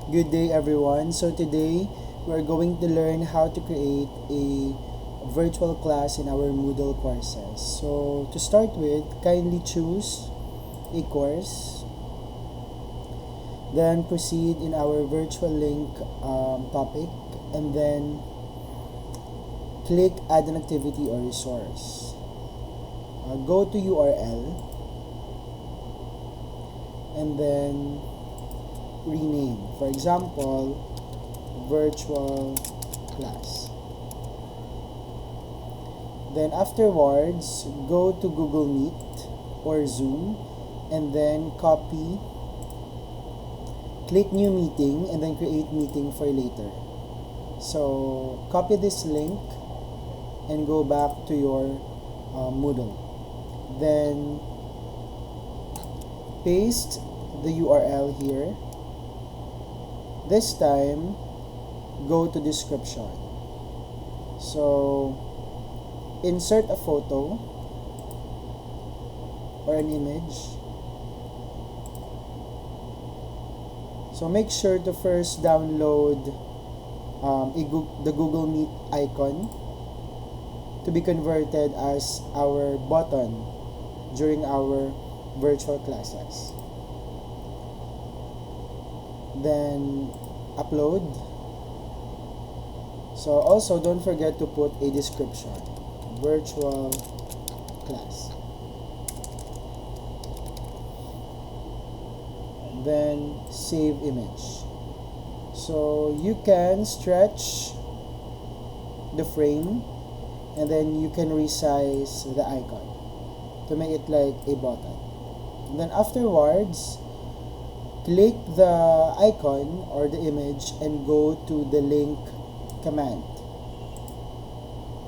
Good day everyone. So today we're going to learn how to create a virtual class in our Moodle courses. So to start with, kindly choose a course, then proceed in our virtual link topic, and then click add an activity or resource. Go to URL and then rename. For example, virtual class. Then afterwards, go to Google Meet or Zoom and then copy, click new meeting and then create meeting for later. So copy this link and go back to your Moodle. Then paste the URL here. This time, go to description. So, insert a photo or an image. So, make sure to first download the Google Meet icon to be converted as our button during our virtual classes. Then upload. So also don't forget to put a description, virtual class. Then save image. So you can stretch the frame and then you can resize the icon to make it like a button. And then afterwards, click the icon or the image and go to the link command.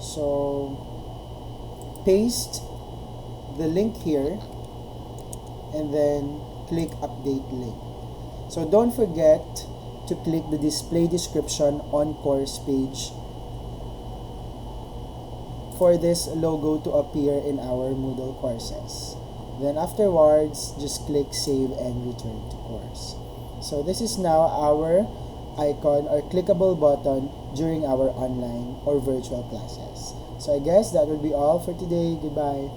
So paste the link here and then click update link. So don't forget to click the display description on course page for this logo to appear in our Moodle courses. Then afterwards, just click save and return to course. So this is now our icon or clickable button during our online or virtual classes. So I guess that will be all for today. Goodbye.